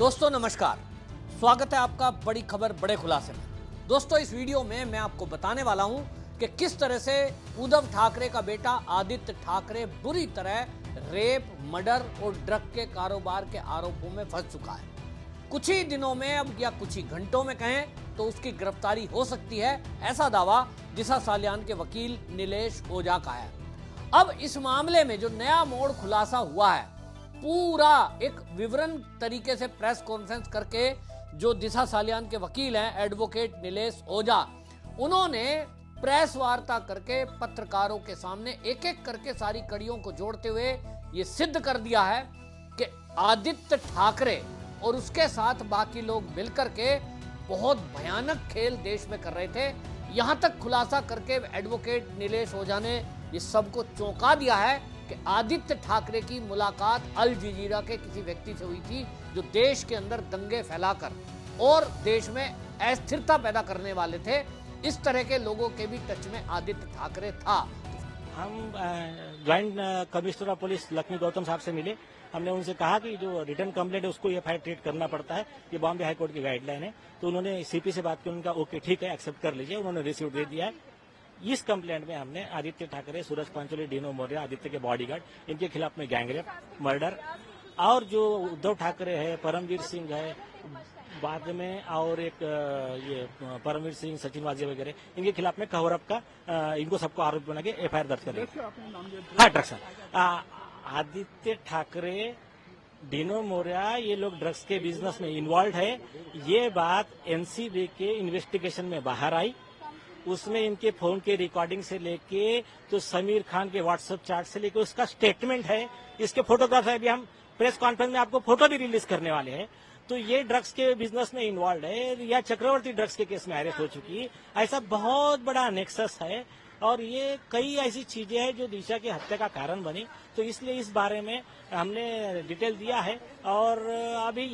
दोस्तों नमस्कार, स्वागत है आपका बड़ी खबर बड़े खुलासे में। दोस्तों इस वीडियो में मैं आपको बताने वाला हूं कि किस तरह से उद्धव ठाकरे का बेटा आदित्य ठाकरे बुरी तरह रेप, मर्डर और ड्रग के कारोबार के आरोपों में फंस चुका है। कुछ ही दिनों में अब या कुछ ही घंटों में कहें तो उसकी गिरफ्तारी हो सकती है, ऐसा दावा दिशा सालियान के वकील नीलेश ओझा का है। अब इस मामले में जो नया मोड़ खुलासा हुआ है, पूरा एक विवरण तरीके से प्रेस कॉन्फ्रेंस करके जो दिशा सालियान के वकील हैं एडवोकेट नीलेश ओझा, उन्होंने प्रेस वार्ता करके पत्रकारों के सामने एक एक करके सारी कड़ियों को जोड़ते हुए ये सिद्ध कर दिया है कि आदित्य ठाकरे और उसके साथ बाकी लोग मिलकर के बहुत भयानक खेल देश में कर रहे थे। यहां तक खुलासा करके एडवोकेट नीलेश ओझा ने ये सबको चौंका दिया है कि आदित्य ठाकरे की मुलाकात अल जजीरा के किसी व्यक्ति से हुई थी जो देश के अंदर दंगे फैलाकर और देश में अस्थिरता पैदा करने वाले थे। इस तरह के लोगों के भी टच में आदित्य ठाकरे था। हम joint commissioner of police Lakshmi Gautam साहब से मिले। हमने उनसे कहा कि जो रिटर्न कंप्लेंट है उसको एफआईआर ट्रीट करना पड़ता है, ये बॉम्बे हाई कोर्ट की गाइडलाइन है। तो उन्होंने सीपी से बात की, उनका ओके ठीक है एक्सेप्ट कर लीजिए, उन्होंने रिसीव दे दिया है। इस कंप्लेंट में हमने आदित्य ठाकरे, सूरज पंचोली, डीनो मौर्य, आदित्य के बॉडीगार्ड, इनके खिलाफ में गैंगरेप, मर्डर और जो उद्धव ठाकरे है, परमवीर सिंह है, बाद में और एक ये परमवीर सिंह, सचिन वाजे वगैरह, इनके खिलाफ में कवर अप का इनको सबको आरोपी बना के एफआईआर दर्ज करेंगे। हाँ ड्रग्स, आदित्य ठाकरे, डीनो मौर्य, ये लोग ड्रग्स के बिजनेस में इन्वॉल्व है। ये बात एनसीबी के इन्वेस्टिगेशन में बाहर आई। उसमें इनके फोन के रिकॉर्डिंग से लेके तो समीर खान के व्हाट्सएप चैट से लेके उसका स्टेटमेंट है, इसके फोटोग्राफ है। अभी हम प्रेस कॉन्फ्रेंस में आपको फोटो भी रिलीज करने वाले हैं। तो ये ड्रग्स के बिजनेस में इन्वॉल्व है या चक्रवर्ती ड्रग्स के केस में अरेस्ट हो चुकी है। ऐसा बहुत बड़ा नेक्सस है और ये कई ऐसी चीजें हैं जो दिशा की हत्या का कारण बनी। तो इसलिए इस बारे में हमने डिटेल दिया है और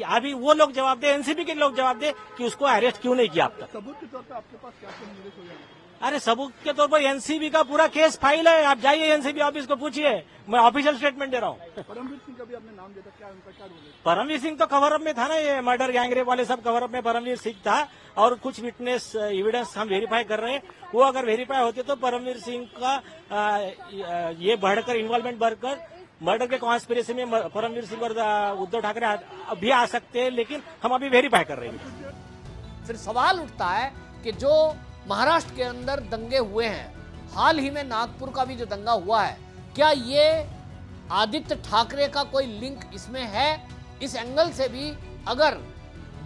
अभी वो लोग जवाब दे, एनसीबी के लोग जवाब दे कि उसको अरेस्ट क्यों नहीं किया अब तक। सबूत के तौर पर आपके पास क्या निर्देश हो जाएगा? अरे सबूत के तौर पर एनसीबी का पूरा केस फाइल है, आप जाइए एनसीबी ऑफिस को पूछिए, मैं ऑफिशियल स्टेटमेंट दे रहा हूँ। परमवीर सिंह का भी आपने नाम दिया था, क्या उनका क्या रोल है? परमवीर सिंह तो कवरअप में था ना, ये मर्डर गैंगरेप वाले सब कवरअप में परमवीर सिंह था और कुछ विटनेस एविडेंस हम वेरीफाई कर रहे हैं। वो अगर वेरीफाई होते तो परमवीर सिंह का ये बढ़कर इन्वॉल्वमेंट बढ़कर मर्डर के कॉन्स्पिरेसी में परमवीर सिंह और उद्धव ठाकरे भी आ सकते हैं, लेकिन हम अभी वेरीफाई कर रहे हैं। फिर सवाल उठता है कि जो महाराष्ट्र के अंदर दंगे हुए हैं, हाल ही में नागपुर का भी जो दंगा हुआ है, क्या ये आदित्य ठाकरे का कोई लिंक इसमें है? इस एंगल से भी अगर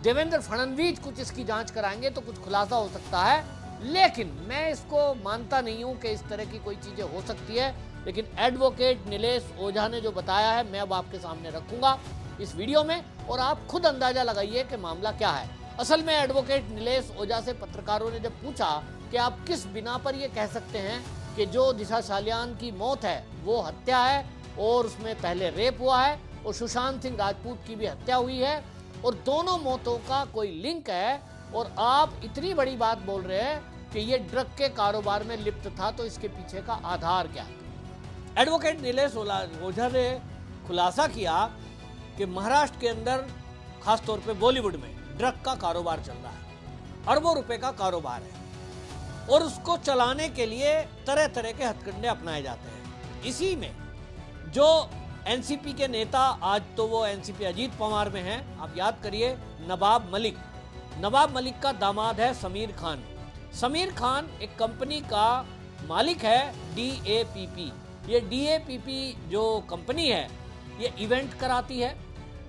देवेंद्र फडणवीस कुछ इसकी जांच कराएंगे तो कुछ खुलासा हो सकता है, लेकिन मैं इसको मानता नहीं हूं कि इस तरह की कोई चीजें हो सकती है। लेकिन एडवोकेट नीलेश ओझा ने जो बताया है मैं अब आपके सामने रखूंगा इस वीडियो में और आप खुद अंदाजा लगाइए कि मामला क्या है। असल में एडवोकेट नीलेश ओझा से पत्रकारों ने जब पूछा कि आप किस बिना पर ये कह सकते हैं कि जो दिशा सालियान की मौत है वो हत्या है और उसमें पहले रेप हुआ है और सुशांत सिंह राजपूत की भी हत्या हुई है और दोनों मौतों का कोई लिंक है और आप इतनी बड़ी बात बोल रहे हैं कि ये ड्रग के कारोबार में लिप्त था, तो इसके पीछे का आधार क्या है? एडवोकेट नीलेश ओझा ने खुलासा किया कि महाराष्ट्र के अंदर खासतौर पे बॉलीवुड में ड्रग का कारोबार चल रहा है, अरबों रुपए का कारोबार है और उसको चलाने के लिए तरह तरह के हथकंडे अपनाए जाते हैं। इसी में जो एनसीपी के नेता, आज तो वो एनसीपी अजीत पवार में हैं, आप याद करिए, नवाब मलिक का दामाद है समीर खान। समीर खान एक कंपनी का मालिक है, DAPP। ये DAPP जो कंपनी है ये इवेंट कराती है,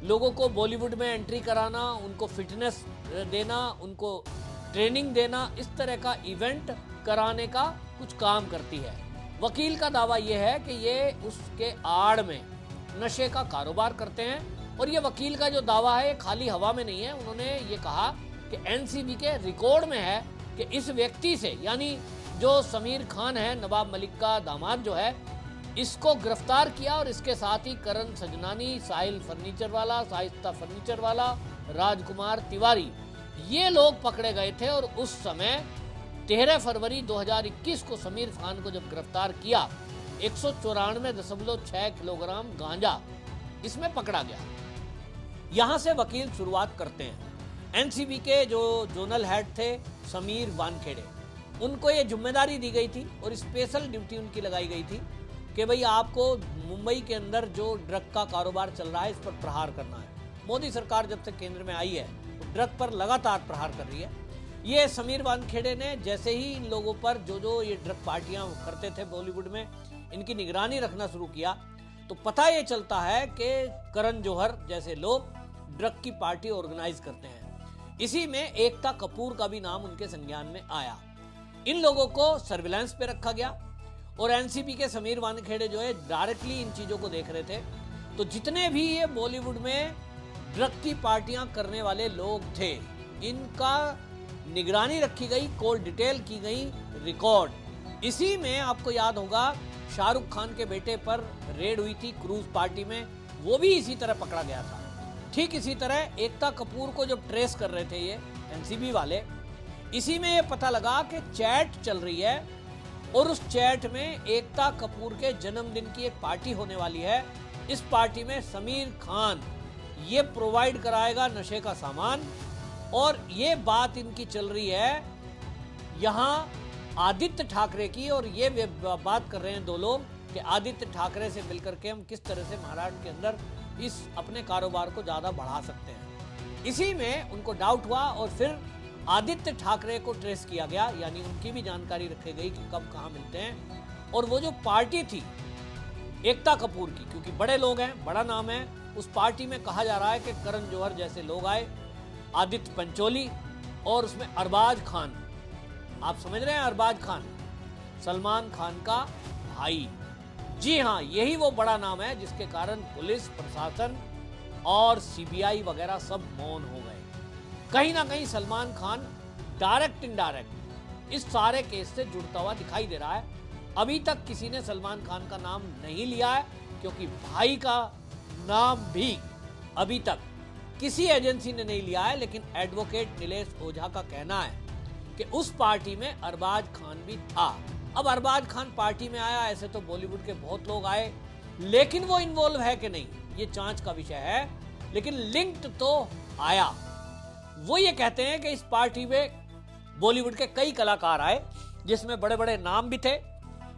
लोगों को बॉलीवुड में एंट्री कराना, उनको फिटनेस देना, उनको ट्रेनिंग देना, इस तरह का इवेंट कराने का कुछ काम करती है। वकील का दावा यह है कि ये उसके आड़ में नशे का कारोबार करते हैं और ये वकील का जो दावा है ये खाली हवा में नहीं है। उन्होंने ये कहा कि एनसीबी के रिकॉर्ड में है कि इस व्यक्ति से, यानी जो समीर खान है, नवाब मलिक का दामाद जो है, इसको गिरफ्तार किया और इसके साथ ही करण सजनानी, साहिल फर्नीचर वाला, साहिस्ता फर्नीचर वाला, राजकुमार तिवारी, ये लोग पकड़े गए थे। और उस समय 13 फरवरी 2021 को समीर खान को जब गिरफ्तार किया, 194.6 किलोग्राम गांजा इसमें पकड़ा गया। यहां से वकील शुरुआत करते हैं। एनसीबी के जो जोनल हेड थे समीर वानखेड़े, उनको ये जिम्मेदारी दी गई थी और स्पेशल ड्यूटी उनकी लगाई गई थी कि भाई आपको मुंबई के अंदर जो ड्रग का कारोबार चल रहा है इस पर प्रहार करना है। मोदी सरकार जब से केंद्र में आई है तो ड्रग पर लगातार प्रहार कर रही है। ये समीर वानखेड़े ने जैसे ही इन लोगों पर जो ये ड्रग पार्टियां करते थे बॉलीवुड में, इनकी निगरानी रखना शुरू किया तो पता ये चलता है कि करण जौहर जैसे लोग ड्रग की पार्टी ऑर्गेनाइज करते हैं। इसी में एकता कपूर का भी नाम उनके संज्ञान में आया। इन लोगों को सर्विलांस पे रखा गया और एनसीबी के समीर वानखेड़े जो है डायरेक्टली इन चीजों को देख रहे थे। तो जितने भी ये बॉलीवुड में ड्रग की पार्टियां करने वाले लोग थे, इनका निगरानी रखी गई, कॉल डिटेल की गई रिकॉर्ड। इसी में आपको याद होगा शाहरुख खान के बेटे पर रेड हुई थी क्रूज पार्टी में, वो भी इसी तरह पकड़ा गया था। ठीक इसी तरह एकता कपूर को जब ट्रेस कर रहे थे ये एनसीबी वाले, इसी में ये पता लगा कि चैट चल रही है और उस चैट में एकता कपूर के जन्मदिन की एक पार्टी होने वाली है। इस पार्टी में समीर खान ये प्रोवाइड कराएगा नशे का सामान और ये बात इनकी चल रही है यहाँ आदित्य ठाकरे की। और ये बात कर रहे हैं दो लोग कि आदित्य ठाकरे से मिलकर के हम किस तरह से महाराष्ट्र के अंदर इस अपने कारोबार को ज्यादा बढ़ा सकते हैं। इसी में उनको डाउट हुआ और फिर आदित्य ठाकरे को ट्रेस किया गया, यानी उनकी भी जानकारी रखी गई कि कब कहां मिलते हैं। और वो जो पार्टी थी एकता कपूर की, क्योंकि बड़े लोग हैं, बड़ा नाम है, उस पार्टी में कहा जा रहा है कि करण जौहर जैसे लोग आए, आदित्य पंचोली और उसमें अरबाज खान। आप समझ रहे हैं अरबाज खान सलमान खान का भाई। जी हाँ, यही वो बड़ा नाम है जिसके कारण पुलिस प्रशासन और सीबीआई वगैरह सब मौन हो गए। कहीं ना कहीं सलमान खान डायरेक्ट इनडायरेक्ट इस सारे केस से जुड़ता हुआ दिखाई दे रहा है। अभी तक किसी ने सलमान खान का नाम नहीं लिया है, क्योंकि भाई का नाम भी अभी तक किसी एजेंसी ने नहीं लिया है। लेकिन एडवोकेट नीलेश ओझा का कहना है कि उस पार्टी में अरबाज खान भी था। अब अरबाज खान पार्टी में आया, ऐसे तो बॉलीवुड के बहुत लोग आए, लेकिन वो इन्वॉल्व है कि नहीं ये जांच का विषय है। लेकिन लिंक्ड तो आया। वो ये कहते हैं कि इस पार्टी में बॉलीवुड के कई कलाकार आए, जिसमें बड़े बड़े नाम भी थे,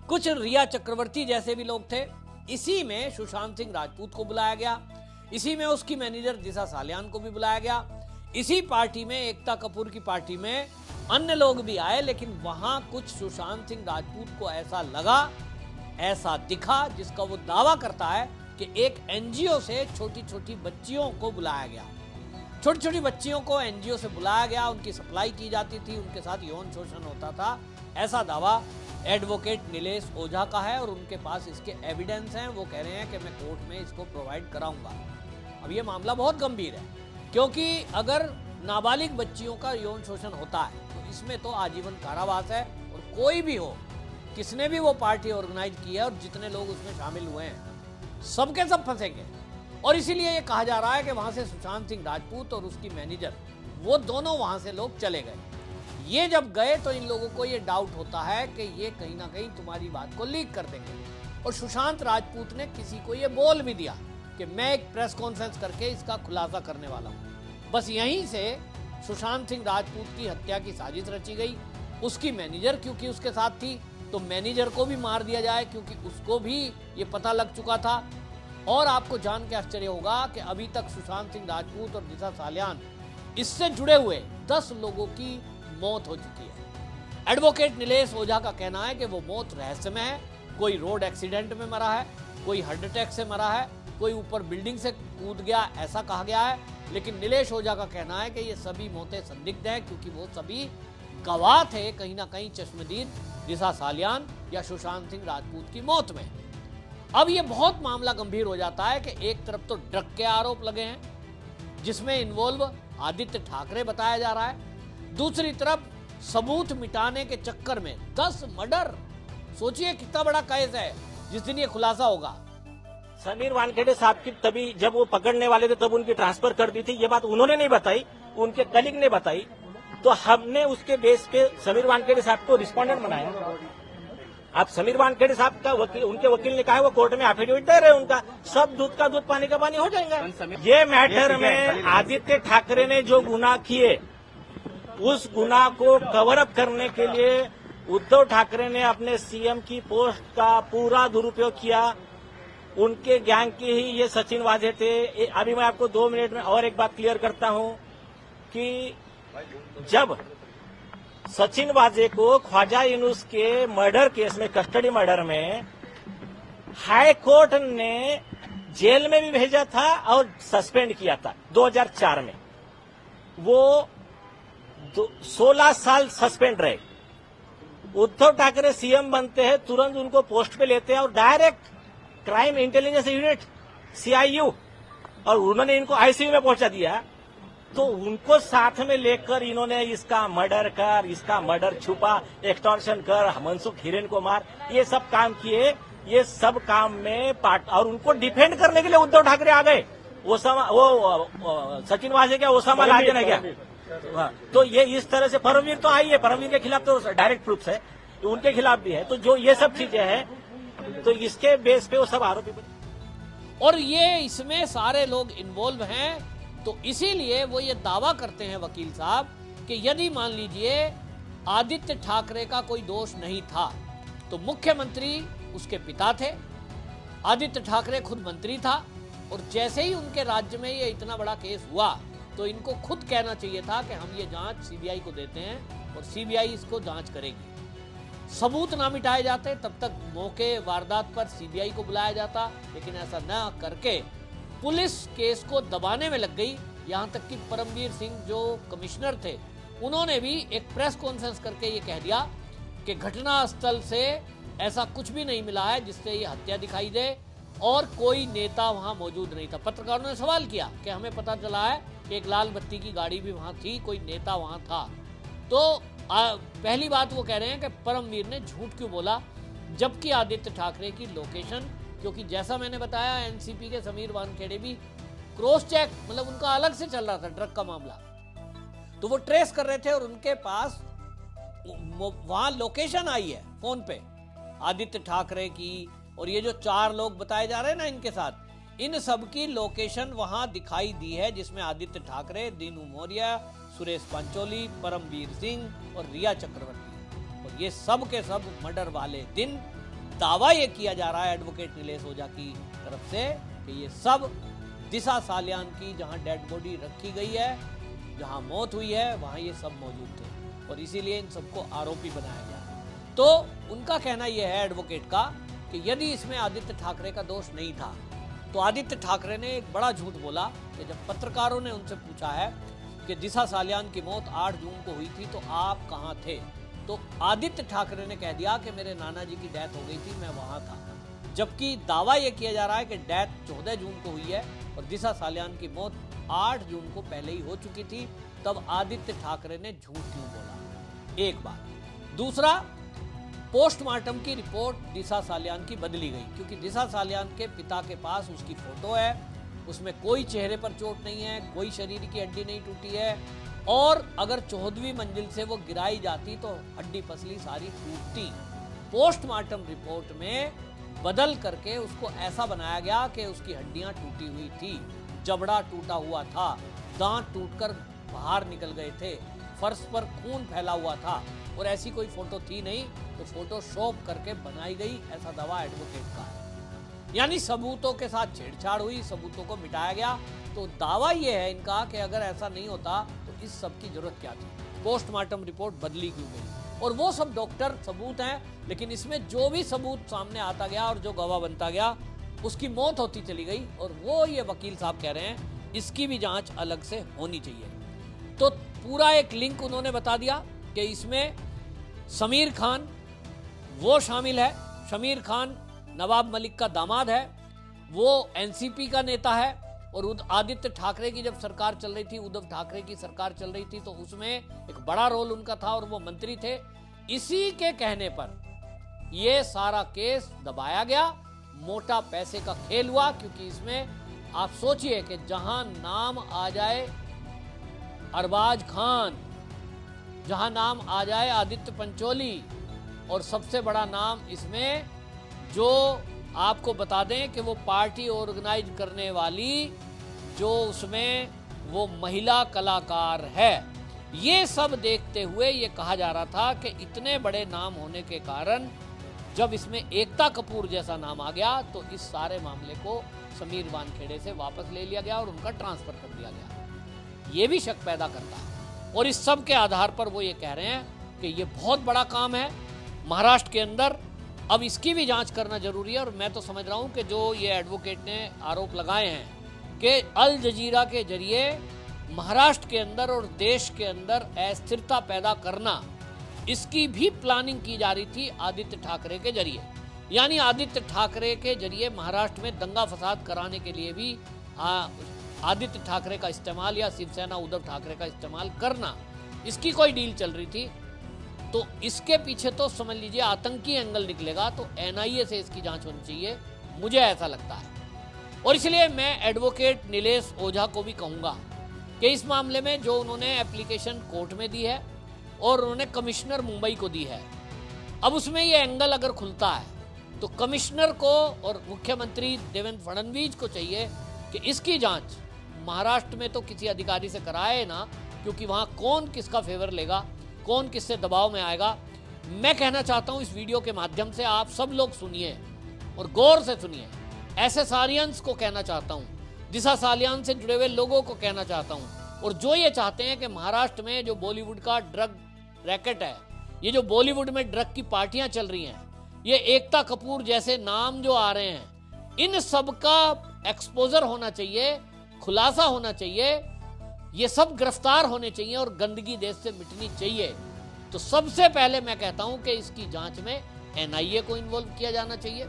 कुछ रिया चक्रवर्ती जैसे भी लोग थे। इसी में सुशांत सिंह राजपूत को बुलाया गया, इसी में उसकी मैनेजर दिशा सालियान को भी बुलाया गया। इसी पार्टी में एकता कपूर की पार्टी में अन्य लोग भी आए, लेकिन वहां कुछ सुशांत सिंह राजपूत को ऐसा लगा, ऐसा दिखा, जिसका वो दावा करता है कि एक एनजीओ से छोटी छोटी बच्चियों को बुलाया गया। छोटी छोटी बच्चियों को एनजीओ से बुलाया गया, उनकी सप्लाई की जाती थी, उनके साथ यौन शोषण होता था। ऐसा दावा एडवोकेट नीलेश ओझा का है और उनके पास इसके एविडेंस हैं। वो कह रहे हैं कि मैं कोर्ट में इसको प्रोवाइड कराऊंगा। अब ये मामला बहुत गंभीर है, क्योंकि अगर नाबालिग बच्चियों का यौन शोषण होता है तो इसमें तो आजीवन कारावास है। और कोई भी हो, किसने भी वो पार्टी ऑर्गेनाइज की है और जितने लोग उसमें शामिल हुए हैं, सबके सब फंसेंगे। और इसीलिए ये कहा जा रहा है कि वहां से सुशांत सिंह राजपूत और उसकी मैनेजर, वो दोनों वहां से लोग चले गए। ये जब गए तो इन लोगों को ये डाउट होता है कि ये कहीं ना कहीं तुम्हारी बात को लीक कर देंगे। और सुशांत राजपूत ने किसी को ये बोल भी दिया कि मैं एक प्रेस कॉन्फ्रेंस करके इसका खुलासा करने वाला हूं। बस यहीं से सुशांत सिंह राजपूत की हत्या की साजिश रची गई। उसकी मैनेजर क्योंकि उसके साथ थी, तो मैनेजर को भी मार दिया जाए, क्योंकि उसको भी ये पता लग चुका था। और आपको जान के आश्चर्य होगा कि अभी तक सुशांत सिंह राजपूत और दिशा सालियान, इससे जुड़े हुए 10 लोगों की मौत हो चुकी है। एडवोकेट नीलेश ओझा का कहना है कि वो मौत रहस्यमय है। कोई रोड एक्सीडेंट में मरा है, कोई हार्ट अटैक से मरा है, कोई ऊपर बिल्डिंग से कूद गया, ऐसा कहा गया है। लेकिन नीलेश ओझा का कहना है कि ये सभी मौतें संदिग्ध हैं, क्योंकि वो सभी गवाह थे कहीं ना कहीं चश्मदीद दिशा सालियान या सुशांत सिंह राजपूत की मौत में। अब ये बहुत मामला गंभीर हो जाता है कि एक तरफ तो ड्रग के आरोप लगे हैं, जिसमें इन्वॉल्व आदित्य ठाकरे बताया जा रहा है, दूसरी तरफ सबूत मिटाने के चक्कर में 10 मर्डर। सोचिए कितना बड़ा केस है जिस दिन ये खुलासा होगा। समीर वानखेड़े साहब की तभी जब वो पकड़ने वाले थे तब उनकी ट्रांसफर कर दी थी। ये बात उन्होंने नहीं बताई, उनके कलीग ने बताई। तो हमने उसके बेस पे समीर वानखेड़े साहब को रिस्पोंडेंट बनाया। आप समीर वानखेड़े साहब का वकील, उनके वकील ने कहा है वो कोर्ट में एफिडेविट दे रहे हैं उनका, सब दूध का दूध पानी का पानी हो जाएगा। ये मैटर में आदित्य ठाकरे ने जो गुनाह किए उस गुनाह को कवर अप करने के लिए उद्धव ठाकरे ने अपने सीएम की पोस्ट का पूरा दुरुपयोग किया। उनके गैंग के ही ये सचिन वाजे थे। अभी मैं आपको 2 मिनट में और एक बात क्लियर करता हूं कि जब सचिन वाजे को ख्वाजा यूनुस के मर्डर केस में, कस्टडी मर्डर में हाई कोर्ट ने जेल में भी भेजा था और सस्पेंड किया था 2004 में, वो 16 साल सस्पेंड रहे। उद्धव ठाकरे सीएम बनते हैं, तुरंत उनको पोस्ट पे लेते हैं और direct crime intelligence unit CIU, और उन्होंने इनको आईसीयू में पहुंचा दिया। तो उनको साथ में लेकर इन्होंने इसका मर्डर कर, इसका मर्डर छुपा, एक्सटॉर्शन कर, मनसुख हिरेन को मार, ये सब काम किए। ये सब काम में पार्ट, और उनको डिफेंड करने के लिए उद्धव ठाकरे आ गए। सचिन वाजे क्या ओसामा लादेन है क्या? तो ये इस तरह से परमवीर तो आई है, परमवीर के खिलाफ तो डायरेक्ट प्रूफ है, उनके खिलाफ भी है। तो जो ये सब चीजें हैं, तो इसके बेस पे वो सब आरोपी बने। और ये इसमें सारे लोग इन्वॉल्व हैं। तो इसीलिए वो ये दावा करते हैं वकील साहब कि यदि मान लीजिए आदित्य ठाकरे का कोई दोष नहीं था तो मुख्यमंत्री उसके पिता थे, आदित्य ठाकरे खुद मंत्री था, और जैसे ही उनके राज्य में ये इतना बड़ा केस हुआ तो इनको खुद कहना चाहिए था कि हम ये जांच सीबीआई को देते हैं और सीबीआई इसको जांच करेगी। सबूत ना मिटाए जाते तब तक मौके वारदात पर सीबीआई को बुलाया जाता, लेकिन ऐसा न करके पुलिस केस को दबाने में लग गई। यहां तक कि परमवीर सिंह जो कमिश्नर थे उन्होंने भी एक प्रेस कॉन्फ्रेंस करके ये कह दिया कि घटनास्थल से ऐसा कुछ भी नहीं मिला है जिससे ये हत्या दिखाई दे, और कोई नेता वहां मौजूद नहीं था। पत्रकारों ने सवाल किया कि हमें पता चला है कि एक लाल बत्ती की गाड़ी भी वहां थी, कोई नेता वहां था। तो पहली बात वो कह रहे हैं कि परमवीर ने झूठ क्यों बोला, जबकि आदित्य ठाकरे की लोकेशन, क्योंकि जैसा मैंने बताया एनसीपी के समीर वानखेड़े भी क्रॉस चेक, मतलब उनका अलग से चल रहा था ड्रग का मामला, तो वो ट्रेस कर रहे थे और उनके पास वहां लोकेशन आई है फोन पे आदित्य ठाकरे की, और ये जो 4 लोग बताए जा रहे हैं ना इनके साथ, इन सब की लोकेशन वहां दिखाई दी है, जिसमें आदित्य ठाकरे, दीनू मौर्य, सुरेश पंचोली, परमवीर सिंह और रिया चक्रवर्ती, और ये सब के सब मर्डर वाले दिन दावा ये किया जा रहा है एडवोकेट नीलेश ओझा की तरफ से कि ये सब दिशा सालियान की जहां डेड बॉडी रखी गई है, जहां मौत हुई है, वहां ये सब मौजूद थे और इसीलिए इन सबको आरोपी बनाया गया। तो उनका कहना यह है एडवोकेट का कि यदि इसमें आदित्य ठाकरे का दोष नहीं था तो आदित्य ठाकरे ने एक बड़ा झूठ बोला कि जब पत्रकारों ने उनसे पूछा है कि दिशा सालियान की मौत 8 जून को हुई थी तो आप कहां थे, तो आदित्य ठाकरे ने कह दिया कि मेरे नाना जी की डेथ हो गई थी, मैं वहां था। जबकि दावा यह किया जा रहा है कि डेथ 14 जून को हुई है और दिशा सालियान की मौत 8 जून को पहले ही हो चुकी थी। तब आदित्य ठाकरे ने झूठ क्यों बोला, एक बात। दूसरा, पोस्टमार्टम की रिपोर्ट दिशा सालियान की बदली गई, क्योंकि दिशा सालियान के पिता के पास उसकी फोटो है, उसमें कोई चेहरे पर चोट नहीं है, कोई शरीर की हड्डी नहीं टूटी है, और अगर 14वीं मंजिल से वो गिराई जाती तो हड्डी पसली सारी टूटती। पोस्टमार्टम रिपोर्ट में बदल करके उसको ऐसा बनाया गया कि उसकी हड्डियां टूटी हुई थी, जबड़ा टूटा हुआ था, दांत टूटकर बाहर निकल गए थे, फर्श पर खून फैला हुआ था, और ऐसी कोई फोटो थी नहीं, तो फोटोशॉप करके बनाई गई, ऐसा दावा एडवोकेट का है। यानी सबूतों के साथ छेड़छाड़ हुई, सबूतों को मिटाया गया। तो दावा यह है इनका कि अगर ऐसा नहीं होता तो इस सब की जरूरत क्या थी, पोस्टमार्टम रिपोर्ट बदली क्यों गई, और वो सब डॉक्टर सबूत हैं। लेकिन इसमें जो भी सबूत सामने आता गया और जो गवाह बनता गया उसकी मौत होती चली गई, और वो ये वकील साहब कह रहे हैं इसकी भी जांच अलग से होनी चाहिए। तो पूरा एक लिंक उन्होंने बता दिया कि इसमें समीर खान वो शामिल है, समीर खान नवाब मलिक का दामाद है, वो एनसीपी का नेता है, और आदित्य ठाकरे की जब सरकार चल रही थी, उद्धव ठाकरे की सरकार चल रही थी, तो उसमें एक बड़ा रोल उनका था और वो मंत्री थे। इसी के कहने पर ये सारा केस दबाया गया, मोटा पैसे का खेल हुआ, क्योंकि इसमें आप सोचिए कि जहां नाम आ जाए अरबाज खान, जहां नाम आ जाए आदित्य पंचोली, और सबसे बड़ा नाम इसमें जो आपको बता दें कि वो पार्टी ऑर्गेनाइज करने वाली जो उसमें वो महिला कलाकार है। ये सब देखते हुए ये कहा जा रहा था कि इतने बड़े नाम होने के कारण जब इसमें एकता कपूर जैसा नाम आ गया तो इस सारे मामले को समीर वानखेड़े से वापस ले लिया गया और उनका ट्रांसफर कर दिया गया। ये भी शक पैदा करता है और इस सब के आधार पर वो ये कह रहे हैं कि ये बहुत बड़ा काम है महाराष्ट्र के अंदर, अब इसकी भी जांच करना जरूरी है। और मैं तो समझ रहा हूं कि जो ये एडवोकेट ने आरोप लगाए हैं कि अल जजीरा के जरिए महाराष्ट्र के अंदर और देश के अंदर अस्थिरता पैदा करना, इसकी भी प्लानिंग की जा रही थी आदित्य ठाकरे के जरिए। यानी आदित्य ठाकरे के जरिए महाराष्ट्र में दंगा फसाद कराने के लिए भी आदित्य ठाकरे का इस्तेमाल या शिवसेना उद्धव ठाकरे का इस्तेमाल करना, इसकी कोई डील चल रही थी। तो इसके पीछे तो समझ लीजिए आतंकी एंगल निकलेगा, तो एनआईए से इसकी जांच होनी चाहिए, मुझे ऐसा लगता है। और इसलिए मैं एडवोकेट नीलेश ओझा को भी कहूँगा कि इस मामले में जो उन्होंने एप्लीकेशन कोर्ट में दी है और उन्होंने कमिश्नर मुंबई को दी है, अब उसमें ये एंगल अगर खुलता है तो कमिश्नर को और मुख्यमंत्री देवेंद्र फडणवीस को चाहिए कि इसकी जांच महाराष्ट्र में तो किसी अधिकारी से कराए ना, क्योंकि वहाँ कौन किसका फेवर लेगा, कौन किससे दबाव में आएगा। मैं कहना चाहता हूँ इस वीडियो के माध्यम से आप सब लोग सुनिए और गौर से सुनिए। एसेसारियंस को कहना चाहता हूँ, दिशा सालियान से जुड़े हुए लोगों को कहना चाहता हूँ, और जो ये चाहते हैं कि महाराष्ट्र में जो बॉलीवुड का ड्रग रैकेट है, ये जो बॉलीवुड में ड्रग की पार्टियां चल रही हैं, ये एकता कपूर जैसे नाम जो आ रहे हैं, इन सब का एक्सपोजर होना चाहिए, खुलासा होना चाहिए, ये सब गिरफ्तार होने चाहिए और गंदगी देश से मिटनी चाहिए। तो सबसे पहले मैं कहता हूं कि इसकी जांच में एनआईए को इन्वॉल्व किया जाना चाहिए।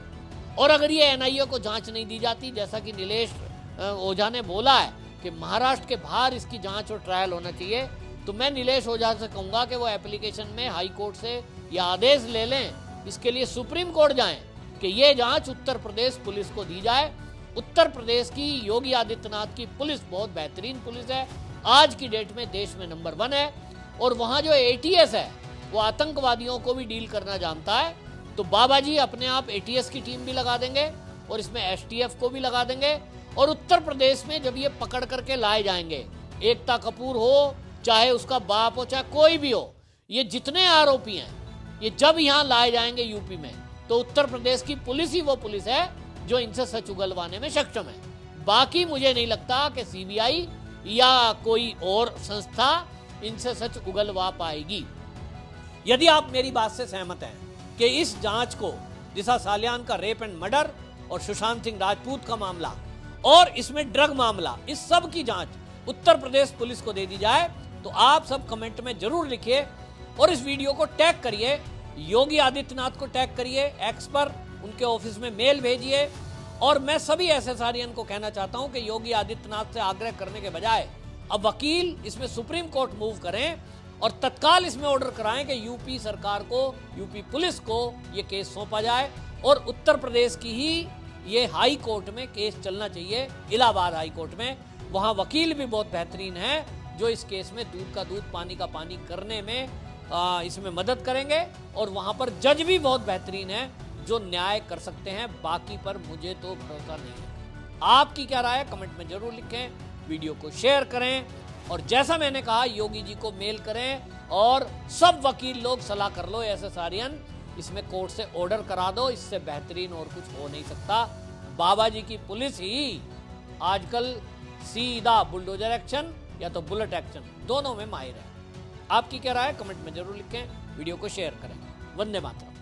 और अगर ये एनआईए को जांच नहीं दी जाती, जैसा कि नीलेश ओझा ने बोला है कि महाराष्ट्र के बाहर इसकी जांच और ट्रायल होना चाहिए, तो मैं नीलेश ओझा से कहूंगा कि वो एप्लीकेशन में हाई कोर्ट से ये आदेश ले लें, इसके लिए सुप्रीम कोर्ट जाएं कि ये जांच उत्तर प्रदेश पुलिस को दी जाए। उत्तर प्रदेश की योगी आदित्यनाथ की पुलिस बहुत बेहतरीन पुलिस है, आज की डेट में देश में नंबर 1 है, और वहाँ जो एटीएस है वो आतंकवादियों को भी डील करना जानता है। तो बाबा जी अपने आप एटीएस की टीम भी लगा देंगे और इसमें एसटीएफ को भी लगा देंगे, और उत्तर प्रदेश में जब ये पकड़ करके लाए जाएंगे, एकता कपूर हो, चाहे उसका बाप हो, चाहे कोई भी हो, ये जितने आरोपी हैं, ये जब यहाँ लाए जाएंगे यूपी में, तो उत्तर प्रदेश की पुलिस ही वो पुलिस है जो इनसे सच उगलवाने में सक्षम है। बाकी मुझे नहीं लगता कि सीबीआई या कोई और संस्था इनसे सच उगलवा पाएगी। यदि आप मेरी बात से सहमत हैं कि इस जांच को दिशा सालियान का रेप एंड मर्डर और सुशांत सिंह राजपूत का मामला और इसमें ड्रग मामला, इस सब की जांच उत्तर प्रदेश पुलिस को दे दी जाए, तो आप सब कमेंट में जरूर लिखिए और इस वीडियो को टैग करिए, योगी आदित्यनाथ को टैग करिए, एक्स पर उनके ऑफिस में मेल भेजिए। और मैं सभी एसेसारियन को कहना चाहता हूं कि योगी आदित्यनाथ से आग्रह करने के बजाय अब वकील इसमें सुप्रीम कोर्ट मूव करें और तत्काल इसमें ऑर्डर कराएं कि यूपी सरकार को, यूपी पुलिस को ये केस सौंपा जाए और उत्तर प्रदेश की ही ये हाई कोर्ट में केस चलना चाहिए, इलाहाबाद हाई कोर्ट में। वहाँ वकील भी बहुत बेहतरीन है जो इस केस में दूध का दूध पानी का पानी करने में इसमें मदद करेंगे, और वहाँ पर जज भी बहुत बेहतरीन है जो न्याय कर सकते हैं। बाकी पर मुझे तो भरोसा नहीं है। आपकी क्या राय है कमेंट में जरूर लिखें, वीडियो को शेयर करें, और जैसा मैंने कहा योगी जी को मेल करें और सब वकील लोग सलाह कर लो एसेसारियन, इसमें कोर्ट से ऑर्डर करा दो, इससे बेहतरीन और कुछ हो नहीं सकता। बाबा जी की पुलिस ही आजकल सीधा बुलडोजर एक्शन या तो बुलेट एक्शन दोनों में माहिर है। आपकी क्या राय है कमेंट में जरूर लिखें, वीडियो को शेयर करें। वंदे मातरम।